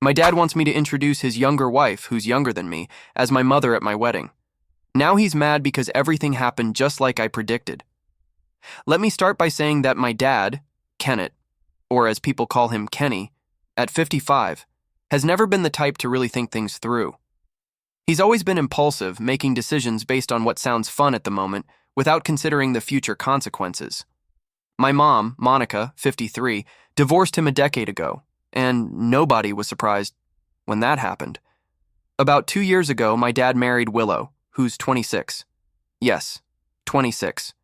My dad wants me to introduce his younger wife, who's younger than me, as my mother at my wedding. Now he's mad because everything happened just like I predicted. Let me start by saying that my dad, Kenneth, or as people call him Kenny, at 55, has never been the type to really think things through. He's always been impulsive, making decisions based on what sounds fun at the moment, without considering the future consequences. My mom, Monica, 53, divorced him a decade ago, and nobody was surprised when that happened. About 2 years ago, my dad married Willow, who's 26. Yes, 26.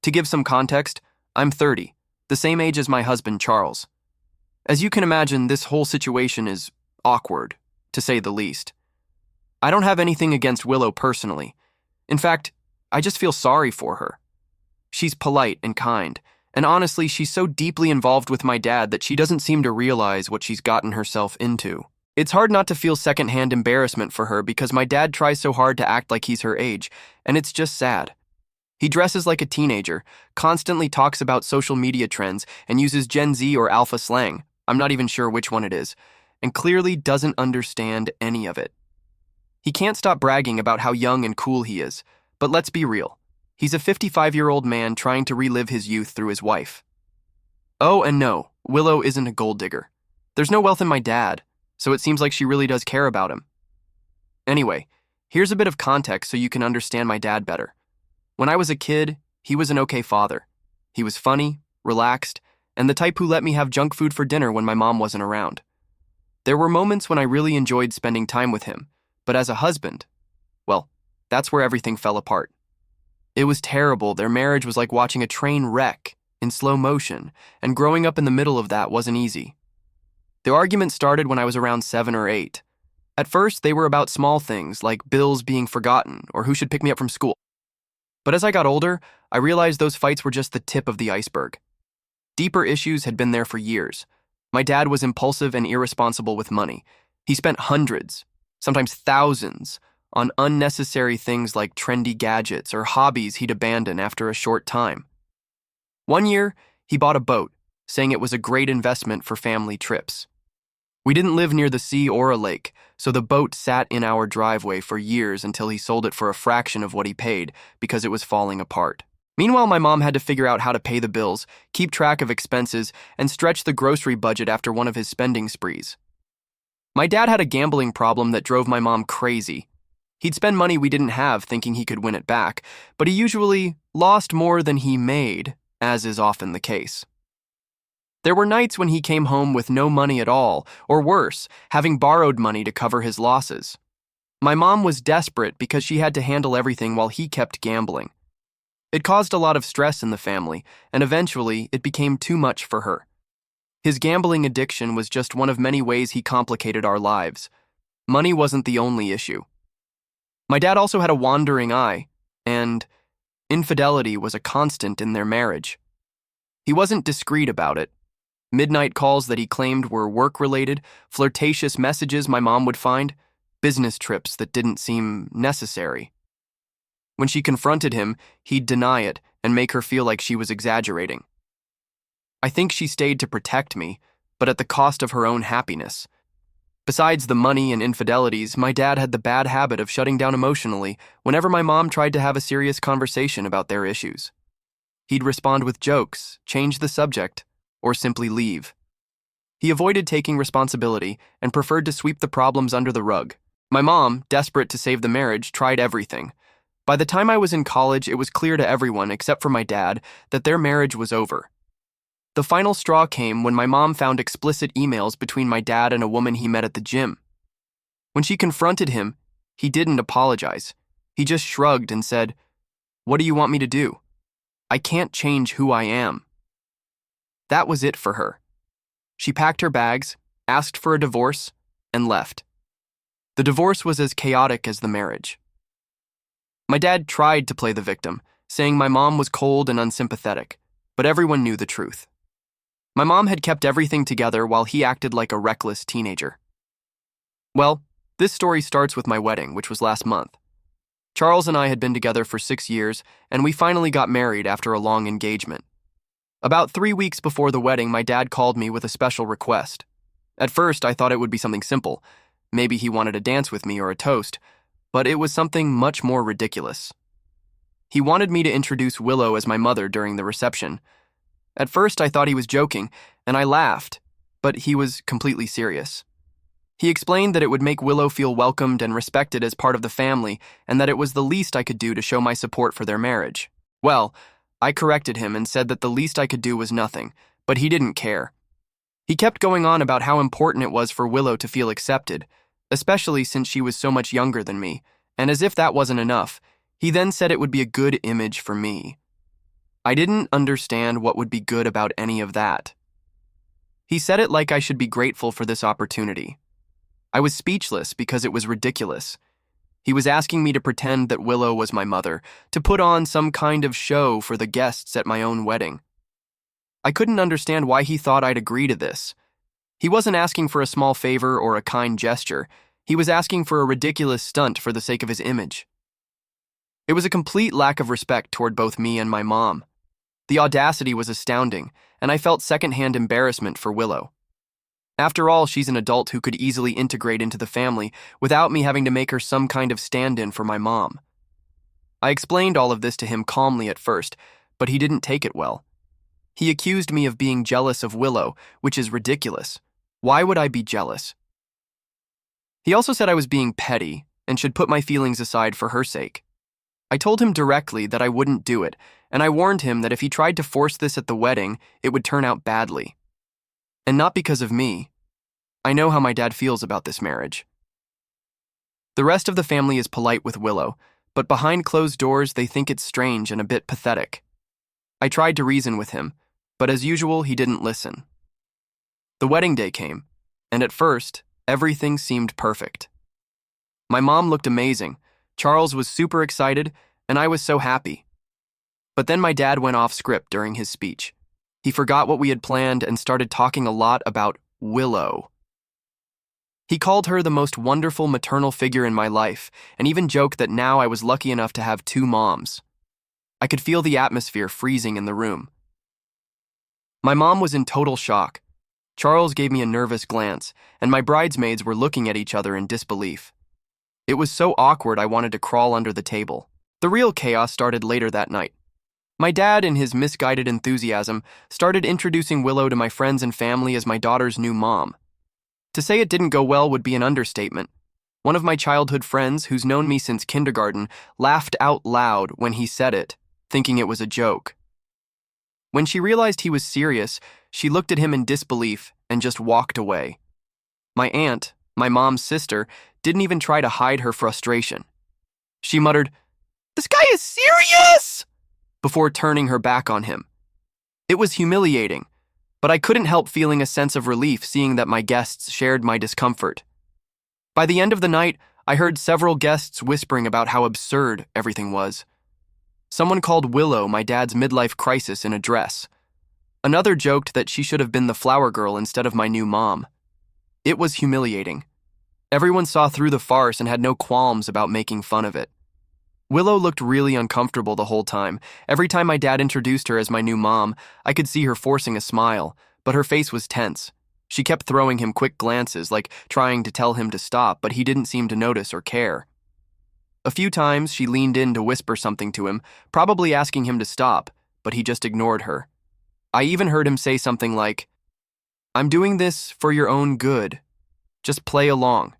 To give some context, I'm 30, the same age as my husband, Charles. As you can imagine, this whole situation is awkward, to say the least. I don't have anything against Willow personally. In fact, I just feel sorry for her. She's polite and kind, and honestly, she's so deeply involved with my dad that she doesn't seem to realize what she's gotten herself into. It's hard not to feel secondhand embarrassment for her because my dad tries so hard to act like he's her age, and it's just sad. He dresses like a teenager, constantly talks about social media trends, and uses Gen Z or alpha slang, I'm not even sure which one it is, and clearly doesn't understand any of it. He can't stop bragging about how young and cool he is, but let's be real. He's a 55-year-old man trying to relive his youth through his wife. Oh, and no, Willow isn't a gold digger. There's no wealth in my dad, so it seems like she really does care about him. Anyway, here's a bit of context so you can understand my dad better. When I was a kid, he was an okay father. He was funny, relaxed, and the type who let me have junk food for dinner when my mom wasn't around. There were moments when I really enjoyed spending time with him, but as a husband, well, that's where everything fell apart. It was terrible. Their marriage was like watching a train wreck in slow motion, and growing up in the middle of that wasn't easy. The argument started when I was around 7 or 8. At first, they were about small things like bills being forgotten or who should pick me up from school. But as I got older, I realized those fights were just the tip of the iceberg. Deeper issues had been there for years. My dad was impulsive and irresponsible with money. He spent hundreds, sometimes thousands, on unnecessary things like trendy gadgets or hobbies he'd abandon after a short time. One year, he bought a boat, saying it was a great investment for family trips. We didn't live near the sea or a lake, so the boat sat in our driveway for years until he sold it for a fraction of what he paid because it was falling apart. Meanwhile, my mom had to figure out how to pay the bills, keep track of expenses, and stretch the grocery budget after one of his spending sprees. My dad had a gambling problem that drove my mom crazy. He'd spend money we didn't have thinking he could win it back, but he usually lost more than he made, as is often the case. There were nights when he came home with no money at all, or worse, having borrowed money to cover his losses. My mom was desperate because she had to handle everything while he kept gambling. It caused a lot of stress in the family, and eventually it became too much for her. His gambling addiction was just one of many ways he complicated our lives. Money wasn't the only issue. My dad also had a wandering eye, and infidelity was a constant in their marriage. He wasn't discreet about it. Midnight calls that he claimed were work-related, flirtatious messages my mom would find, business trips that didn't seem necessary. When she confronted him, he'd deny it and make her feel like she was exaggerating. I think she stayed to protect me, but at the cost of her own happiness. Besides the money and infidelities, my dad had the bad habit of shutting down emotionally whenever my mom tried to have a serious conversation about their issues. He'd respond with jokes, change the subject, or simply leave. He avoided taking responsibility and preferred to sweep the problems under the rug. My mom, desperate to save the marriage, tried everything. By the time I was in college, it was clear to everyone, except for my dad, that their marriage was over. The final straw came when my mom found explicit emails between my dad and a woman he met at the gym. When she confronted him, he didn't apologize. He just shrugged and said, "What do you want me to do? I can't change who I am." That was it for her. She packed her bags, asked for a divorce, and left. The divorce was as chaotic as the marriage. My dad tried to play the victim, saying my mom was cold and unsympathetic, but everyone knew the truth. My mom had kept everything together while he acted like a reckless teenager. Well, this story starts with my wedding, which was last month. Charles and I had been together for 6 years, and we finally got married after a long engagement. About 3 weeks before the wedding, my dad called me with a special request. At first, I thought it would be something simple. Maybe he wanted a dance with me or a toast, but it was something much more ridiculous. He wanted me to introduce Willow as my mother during the reception. At first, I thought he was joking, and I laughed, but he was completely serious. He explained that it would make Willow feel welcomed and respected as part of the family, and that it was the least I could do to show my support for their marriage. Well, I corrected him and said that the least I could do was nothing, but he didn't care. He kept going on about how important it was for Willow to feel accepted, especially since she was so much younger than me, and as if that wasn't enough, he then said it would be a good image for me. I didn't understand what would be good about any of that. He said it like I should be grateful for this opportunity. I was speechless because it was ridiculous. He was asking me to pretend that Willow was my mother, to put on some kind of show for the guests at my own wedding. I couldn't understand why he thought I'd agree to this. He wasn't asking for a small favor or a kind gesture. He was asking for a ridiculous stunt for the sake of his image. It was a complete lack of respect toward both me and my mom. The audacity was astounding, and I felt secondhand embarrassment for Willow. After all, she's an adult who could easily integrate into the family without me having to make her some kind of stand-in for my mom. I explained all of this to him calmly at first, but he didn't take it well. He accused me of being jealous of Willow, which is ridiculous. Why would I be jealous? He also said I was being petty and should put my feelings aside for her sake. I told him directly that I wouldn't do it, and I warned him that if he tried to force this at the wedding, it would turn out badly. And not because of me. I know how my dad feels about this marriage. The rest of the family is polite with Willow, but behind closed doors they think it's strange and a bit pathetic. I tried to reason with him, but as usual, he didn't listen. The wedding day came, and at first, everything seemed perfect. My mom looked amazing, Charles was super excited, and I was so happy. But then my dad went off script during his speech. He forgot what we had planned and started talking a lot about Willow. He called her the most wonderful maternal figure in my life, and even joked that now I was lucky enough to have 2 moms. I could feel the atmosphere freezing in the room. My mom was in total shock. Charles gave me a nervous glance, and my bridesmaids were looking at each other in disbelief. It was so awkward I wanted to crawl under the table. The real chaos started later that night. My dad, in his misguided enthusiasm, started introducing Willow to my friends and family as my daughter's new mom. To say it didn't go well would be an understatement. One of my childhood friends, who's known me since kindergarten, laughed out loud when he said it, thinking it was a joke. When she realized he was serious, she looked at him in disbelief and just walked away. My aunt, my mom's sister, didn't even try to hide her frustration. She muttered, "This guy is serious!" before turning her back on him. It was humiliating, but I couldn't help feeling a sense of relief seeing that my guests shared my discomfort. By the end of the night, I heard several guests whispering about how absurd everything was. Someone called Willow my dad's midlife crisis in a dress. Another joked that she should have been the flower girl instead of my new mom. It was humiliating. Everyone saw through the farce and had no qualms about making fun of it. Willow looked really uncomfortable the whole time. Every time my dad introduced her as my new mom, I could see her forcing a smile, but her face was tense. She kept throwing him quick glances, like trying to tell him to stop, but he didn't seem to notice or care. A few times she leaned in to whisper something to him, probably asking him to stop, but he just ignored her. I even heard him say something like, "I'm doing this for your own good. Just play along."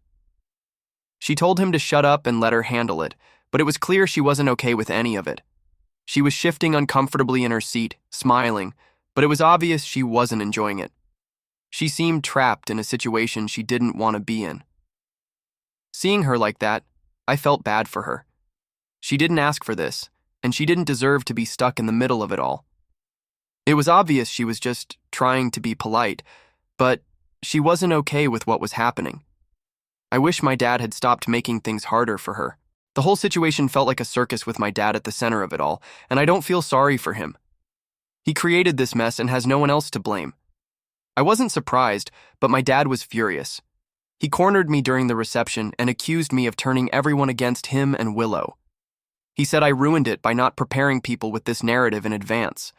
She told him to shut up and let her handle it, but it was clear she wasn't okay with any of it. She was shifting uncomfortably in her seat, smiling, but it was obvious she wasn't enjoying it. She seemed trapped in a situation she didn't want to be in. Seeing her like that, I felt bad for her. She didn't ask for this, and she didn't deserve to be stuck in the middle of it all. It was obvious she was just trying to be polite, but she wasn't okay with what was happening. I wish my dad had stopped making things harder for her. The whole situation felt like a circus with my dad at the center of it all, and I don't feel sorry for him. He created this mess and has no one else to blame. I wasn't surprised, but my dad was furious. He cornered me during the reception and accused me of turning everyone against him and Willow. He said I ruined it by not preparing people with this narrative in advance.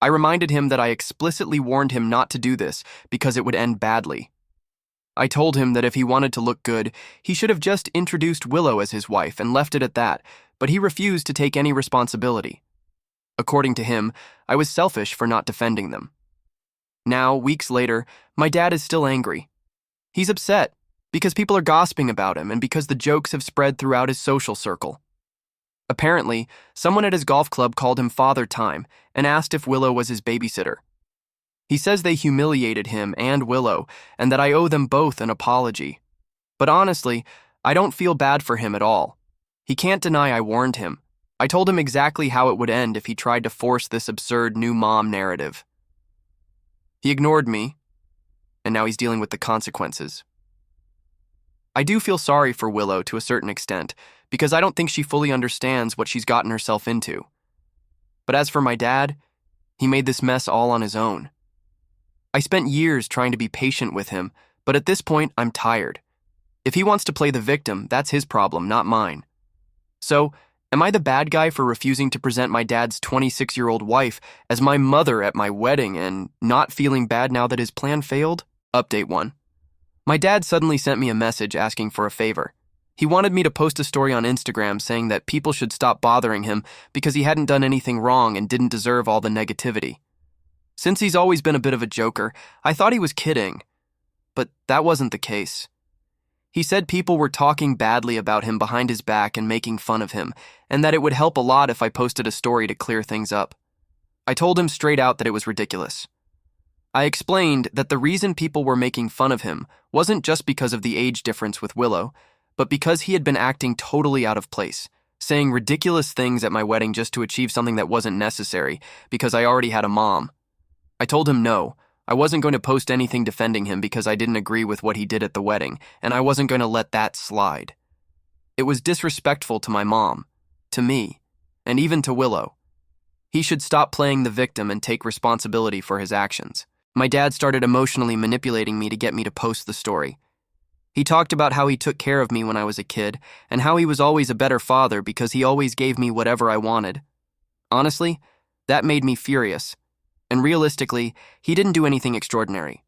I reminded him that I explicitly warned him not to do this because it would end badly. I told him that if he wanted to look good, he should have just introduced Willow as his wife and left it at that, but he refused to take any responsibility. According to him, I was selfish for not defending them. Now, weeks later, my dad is still angry. He's upset because people are gossiping about him and because the jokes have spread throughout his social circle. Apparently, someone at his golf club called him Father Time and asked if Willow was his babysitter. He says they humiliated him and Willow and that I owe them both an apology. But honestly, I don't feel bad for him at all. He can't deny I warned him. I told him exactly how it would end if he tried to force this absurd new mom narrative. He ignored me, and now he's dealing with the consequences. I do feel sorry for Willow to a certain extent, because I don't think she fully understands what she's gotten herself into. But as for my dad, he made this mess all on his own. I spent years trying to be patient with him, but at this point, I'm tired. If he wants to play the victim, that's his problem, not mine. So, am I the bad guy for refusing to present my dad's 26-year-old wife as my mother at my wedding and not feeling bad now that his plan failed? Update 1. My dad suddenly sent me a message asking for a favor. He wanted me to post a story on Instagram saying that people should stop bothering him because he hadn't done anything wrong and didn't deserve all the negativity. Since he's always been a bit of a joker, I thought he was kidding. But that wasn't the case. He said people were talking badly about him behind his back and making fun of him, and that it would help a lot if I posted a story to clear things up. I told him straight out that it was ridiculous. I explained that the reason people were making fun of him wasn't just because of the age difference with Willow, but because he had been acting totally out of place, saying ridiculous things at my wedding just to achieve something that wasn't necessary because I already had a mom. I told him no, I wasn't going to post anything defending him because I didn't agree with what he did at the wedding, and I wasn't going to let that slide. It was disrespectful to my mom, to me, and even to Willow. He should stop playing the victim and take responsibility for his actions. My dad started emotionally manipulating me to get me to post the story. He talked about how he took care of me when I was a kid, and how he was always a better father because he always gave me whatever I wanted. Honestly, that made me furious. And realistically, he didn't do anything extraordinary.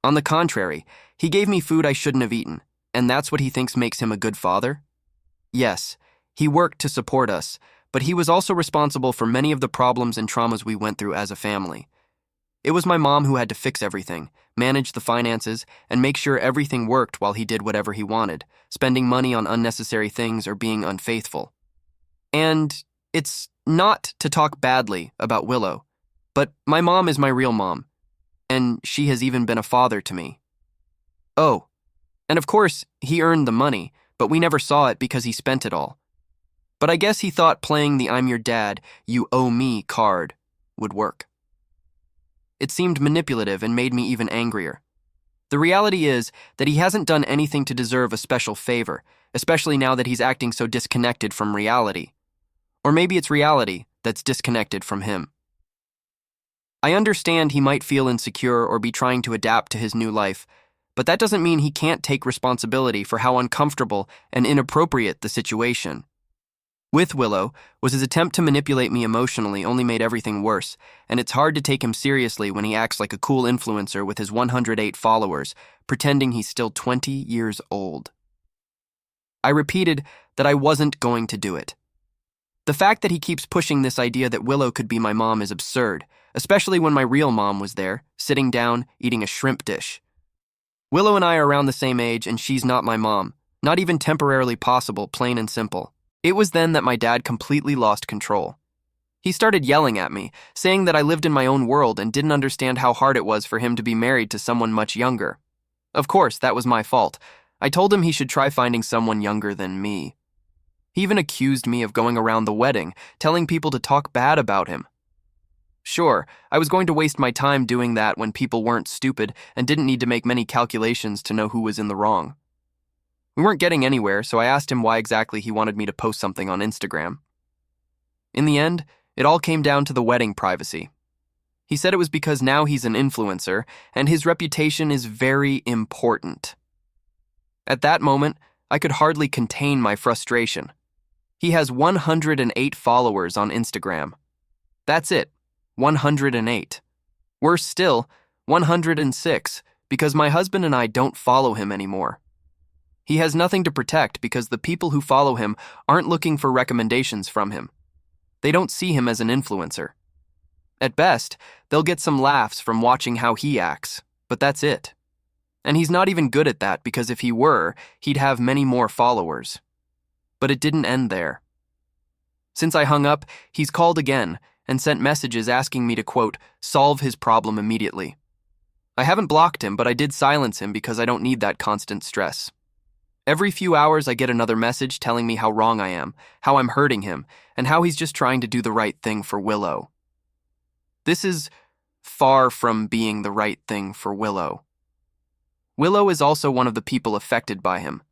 On the contrary, he gave me food I shouldn't have eaten, and that's what he thinks makes him a good father? Yes, he worked to support us, but he was also responsible for many of the problems and traumas we went through as a family. It was my mom who had to fix everything, manage the finances, and make sure everything worked while he did whatever he wanted, spending money on unnecessary things or being unfaithful. And it's not to talk badly about Willow, but my mom is my real mom, and she has even been a father to me. Oh, and of course, he earned the money, but we never saw it because he spent it all. But I guess he thought playing the "I'm your dad, you owe me" card would work. It seemed manipulative and made me even angrier. The reality is that he hasn't done anything to deserve a special favor, especially now that he's acting so disconnected from reality. Or maybe it's reality that's disconnected from him. I understand he might feel insecure or be trying to adapt to his new life, but that doesn't mean he can't take responsibility for how uncomfortable and inappropriate the situation. With Willow was his attempt to manipulate me emotionally only made everything worse, and it's hard to take him seriously when he acts like a cool influencer with his 108 followers, pretending he's still 20 years old. I repeated that I wasn't going to do it. The fact that he keeps pushing this idea that Willow could be my mom is absurd, especially when my real mom was there, sitting down, eating a shrimp dish. Willow and I are around the same age, and she's not my mom. Not even temporarily possible, plain and simple. It was then that my dad completely lost control. He started yelling at me, saying that I lived in my own world and didn't understand how hard it was for him to be married to someone much younger. Of course, that was my fault. I told him he should try finding someone younger than me. He even accused me of going around the wedding, telling people to talk bad about him. Sure, I was going to waste my time doing that when people weren't stupid and didn't need to make many calculations to know who was in the wrong. We weren't getting anywhere, so I asked him why exactly he wanted me to post something on Instagram. In the end, it all came down to the wedding privacy. He said it was because now he's an influencer, and his reputation is very important. At that moment, I could hardly contain my frustration. He has 108 followers on Instagram. That's it, 108. Worse still, 106, because my husband and I don't follow him anymore. He has nothing to protect because the people who follow him aren't looking for recommendations from him. They don't see him as an influencer. At best, they'll get some laughs from watching how he acts, but that's it. And he's not even good at that because if he were, he'd have many more followers. But it didn't end there. Since I hung up, he's called again and sent messages asking me to, quote, solve his problem immediately. I haven't blocked him, but I did silence him because I don't need that constant stress. Every few hours I get another message telling me how wrong I am, how I'm hurting him, and how he's just trying to do the right thing for Willow. This is far from being the right thing for Willow. Willow is also one of the people affected by him.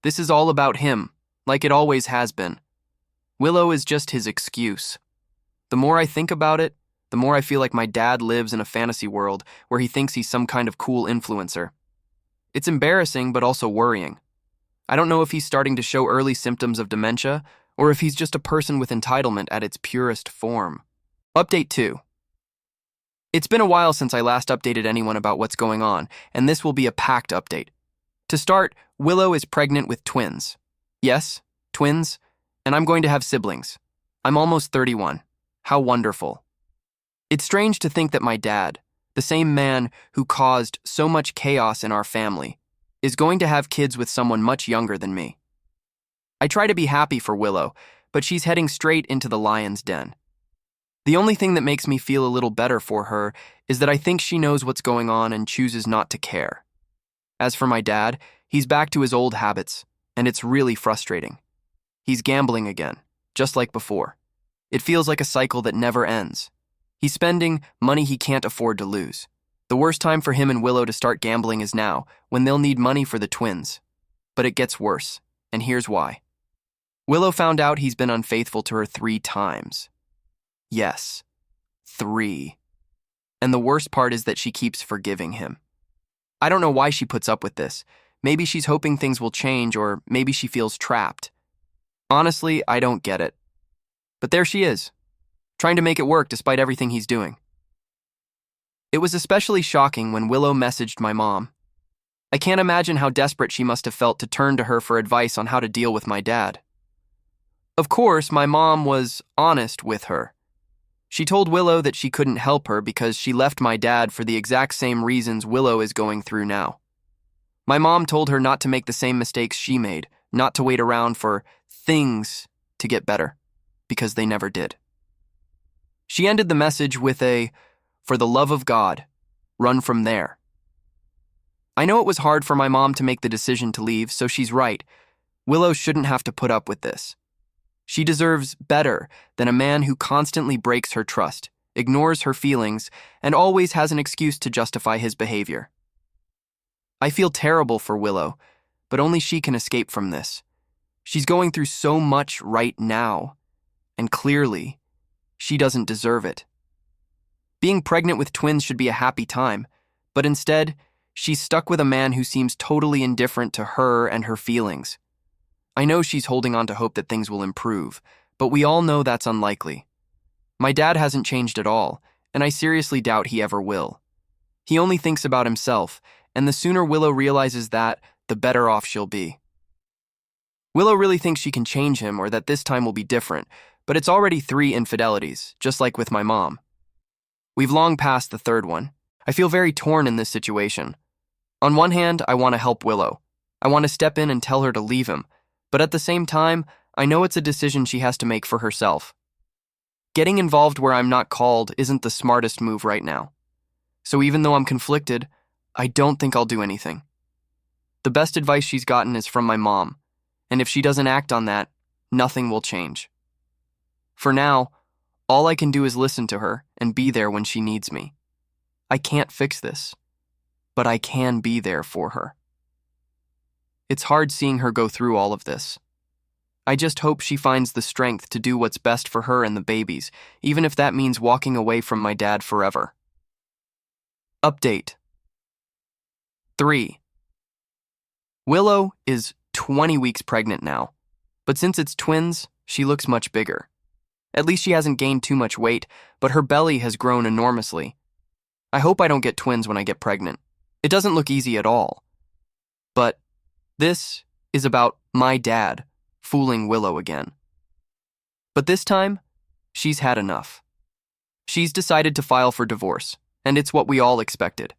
This is all about him, like it always has been. Willow is just his excuse. The more I think about it, the more I feel like my dad lives in a fantasy world where he thinks he's some kind of cool influencer. It's embarrassing, but also worrying. I don't know if he's starting to show early symptoms of dementia, or if he's just a person with entitlement at its purest form. Update 2. It's been a while since I last updated anyone about what's going on, and this will be a packed update. To start, Willow is pregnant with twins. Yes, twins, and I'm going to have siblings. I'm almost 31. How wonderful. It's strange to think that my dad, the same man who caused so much chaos in our family, is going to have kids with someone much younger than me. I try to be happy for Willow, but she's heading straight into the lion's den. The only thing that makes me feel a little better for her is that I think she knows what's going on and chooses not to care. As for my dad, he's back to his old habits, and it's really frustrating. He's gambling again, just like before. It feels like a cycle that never ends. He's spending money he can't afford to lose. The worst time for him and Willow to start gambling is now, when they'll need money for the twins. But it gets worse, and here's why. Willow found out he's been unfaithful to her 3 times. Yes, 3. And the worst part is that she keeps forgiving him. I don't know why she puts up with this. Maybe she's hoping things will change, or maybe she feels trapped. Honestly, I don't get it. But there she is, trying to make it work despite everything he's doing. It was especially shocking when Willow messaged my mom. I can't imagine how desperate she must have felt to turn to her for advice on how to deal with my dad. Of course, my mom was honest with her. She told Willow that she couldn't help her because she left my dad for the exact same reasons Willow is going through now. My mom told her not to make the same mistakes she made, not to wait around for things to get better, because they never did. She ended the message with a, "For the love of God, run from there." I know it was hard for my mom to make the decision to leave, so she's right. Willow shouldn't have to put up with this. She deserves better than a man who constantly breaks her trust, ignores her feelings, and always has an excuse to justify his behavior. I feel terrible for Willow, but only she can escape from this. She's going through so much right now, and clearly, she doesn't deserve it. Being pregnant with twins should be a happy time, but instead, she's stuck with a man who seems totally indifferent to her and her feelings. I know she's holding on to hope that things will improve, but we all know that's unlikely. My dad hasn't changed at all, and I seriously doubt he ever will. He only thinks about himself, and the sooner Willow realizes that, the better off she'll be. Willow really thinks she can change him or that this time will be different, but it's already 3 infidelities, just like with my mom. We've long passed the 3rd one. I feel very torn in this situation. On one hand, I want to help Willow. I want to step in and tell her to leave him, but at the same time, I know it's a decision she has to make for herself. Getting involved where I'm not called isn't the smartest move right now. So even though I'm conflicted, I don't think I'll do anything. The best advice she's gotten is from my mom, and if she doesn't act on that, nothing will change. For now, all I can do is listen to her and be there when she needs me. I can't fix this, but I can be there for her. It's hard seeing her go through all of this. I just hope she finds the strength to do what's best for her and the babies, even if that means walking away from my dad forever. Update 3. Willow is 20 weeks pregnant now, but since it's twins, she looks much bigger. At least she hasn't gained too much weight, but her belly has grown enormously. I hope I don't get twins when I get pregnant. It doesn't look easy at all. But this is about my dad fooling Willow again. But this time, she's had enough. She's decided to file for divorce, and it's what we all expected.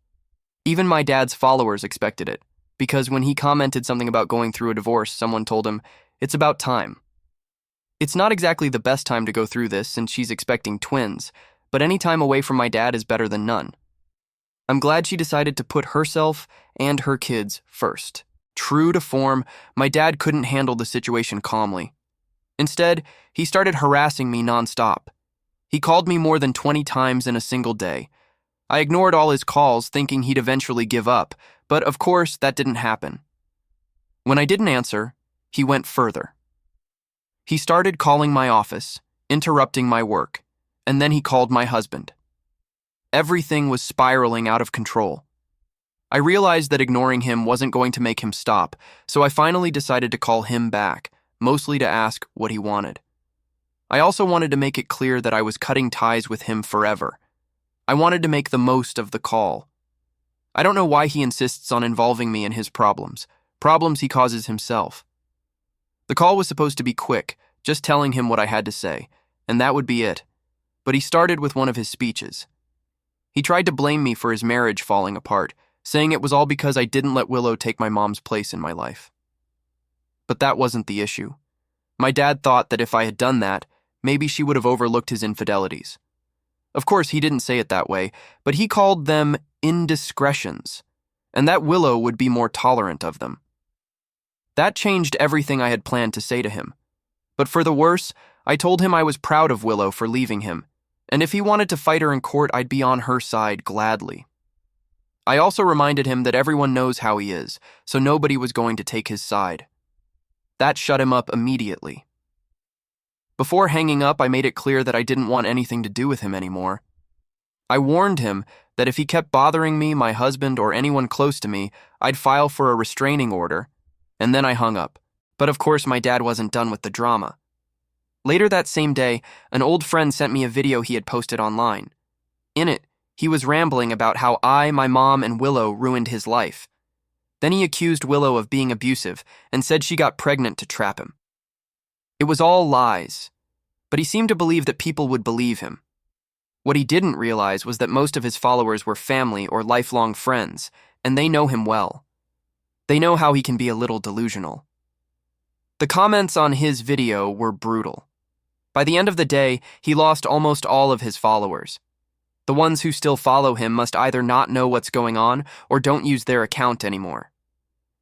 Even my dad's followers expected it, because when he commented something about going through a divorce, someone told him, "It's about time." It's not exactly the best time to go through this since she's expecting twins, but any time away from my dad is better than none. I'm glad she decided to put herself and her kids first. True to form, my dad couldn't handle the situation calmly. Instead, he started harassing me nonstop. He called me more than 20 times in a single day. I ignored all his calls, thinking he'd eventually give up, but of course, that didn't happen. When I didn't answer, he went further. He started calling my office, interrupting my work, and then he called my husband. Everything was spiraling out of control. I realized that ignoring him wasn't going to make him stop, so I finally decided to call him back, mostly to ask what he wanted. I also wanted to make it clear that I was cutting ties with him forever. I wanted to make the most of the call. I don't know why he insists on involving me in his problems he causes himself. The call was supposed to be quick, just telling him what I had to say, and that would be it. But he started with one of his speeches. He tried to blame me for his marriage falling apart, saying it was all because I didn't let Willow take my mom's place in my life. But that wasn't the issue. My dad thought that if I had done that, maybe she would have overlooked his infidelities. Of course, he didn't say it that way, but he called them indiscretions, and that Willow would be more tolerant of them. That changed everything I had planned to say to him. But for the worse, I told him I was proud of Willow for leaving him, and if he wanted to fight her in court, I'd be on her side gladly. I also reminded him that everyone knows how he is, so nobody was going to take his side. That shut him up immediately. Before hanging up, I made it clear that I didn't want anything to do with him anymore. I warned him that if he kept bothering me, my husband, or anyone close to me, I'd file for a restraining order, and then I hung up. But of course, my dad wasn't done with the drama. Later that same day, an old friend sent me a video he had posted online. In it, he was rambling about how I, my mom, and Willow ruined his life. Then he accused Willow of being abusive and said she got pregnant to trap him. It was all lies, but he seemed to believe that people would believe him. What he didn't realize was that most of his followers were family or lifelong friends, and they know him well. They know how he can be a little delusional. The comments on his video were brutal. By the end of the day, he lost almost all of his followers. The ones who still follow him must either not know what's going on or don't use their account anymore.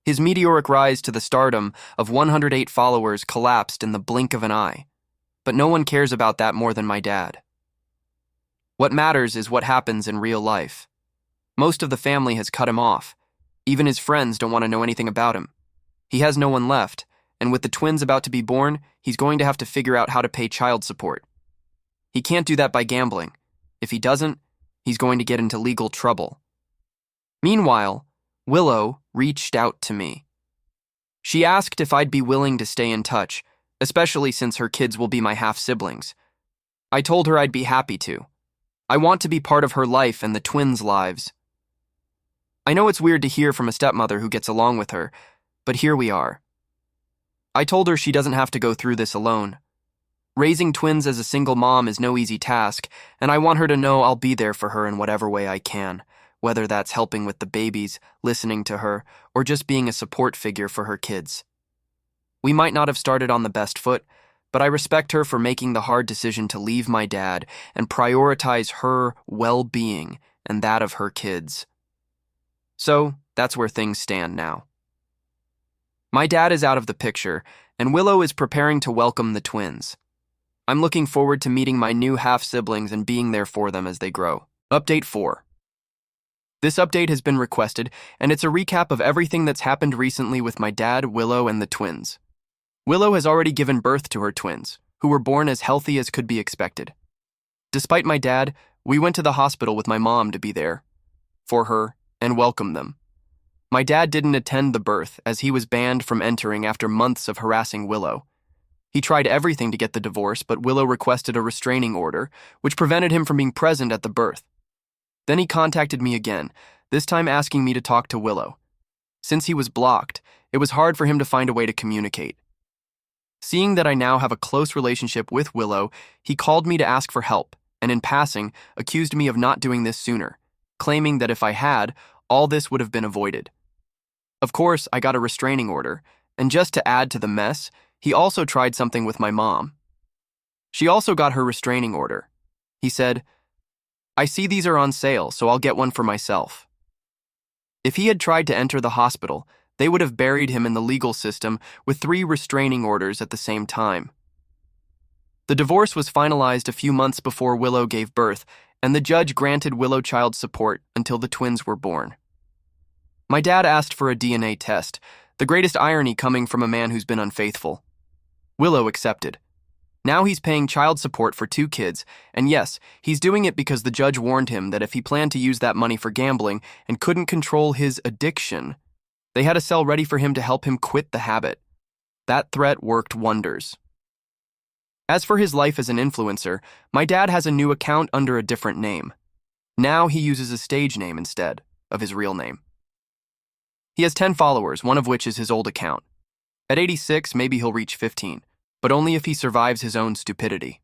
His meteoric rise to the stardom of 108 followers collapsed in the blink of an eye. But no one cares about that more than my dad. What matters is what happens in real life. Most of the family has cut him off. Even his friends don't want to know anything about him. He has no one left, and with the twins about to be born, he's going to have to figure out how to pay child support. He can't do that by gambling. If he doesn't, he's going to get into legal trouble. Meanwhile, Willow reached out to me. She asked if I'd be willing to stay in touch, especially since her kids will be my half-siblings. I told her I'd be happy to. I want to be part of her life and the twins' lives. I know it's weird to hear from a stepmother who gets along with her, but here we are. I told her she doesn't have to go through this alone. Raising twins as a single mom is no easy task, and I want her to know I'll be there for her in whatever way I can, whether that's helping with the babies, listening to her, or just being a support figure for her kids. We might not have started on the best foot, but I respect her for making the hard decision to leave my dad and prioritize her well-being and that of her kids. So, that's where things stand now. My dad is out of the picture, and Willow is preparing to welcome the twins. I'm looking forward to meeting my new half-siblings and being there for them as they grow. Update 4. This update has been requested, and it's a recap of everything that's happened recently with my dad, Willow, and the twins. Willow has already given birth to her twins, who were born as healthy as could be expected. Despite my dad, we went to the hospital with my mom to be there for her and welcome them. My dad didn't attend the birth as he was banned from entering after months of harassing Willow. He tried everything to get the divorce, but Willow requested a restraining order, which prevented him from being present at the birth. Then he contacted me again, this time asking me to talk to Willow. Since he was blocked, it was hard for him to find a way to communicate. Seeing that I now have a close relationship with Willow, he called me to ask for help, and in passing, accused me of not doing this sooner, claiming that if I had, all this would have been avoided. Of course, I got a restraining order, and just to add to the mess, he also tried something with my mom. She also got her restraining order. He said, "I see these are on sale, so I'll get one for myself." If he had tried to enter the hospital, they would have buried him in the legal system with 3 restraining orders at the same time. The divorce was finalized a few months before Willow gave birth, and the judge granted Willow child support until the twins were born. My dad asked for a DNA test, the greatest irony coming from a man who's been unfaithful. Willow accepted. Now he's paying child support for 2 kids, and yes, he's doing it because the judge warned him that if he planned to use that money for gambling and couldn't control his addiction, they had a cell ready for him to help him quit the habit. That threat worked wonders. As for his life as an influencer, my dad has a new account under a different name. Now he uses a stage name instead of his real name. He has 10 followers, one of which is his old account. At 86, maybe he'll reach 15, but only if he survives his own stupidity.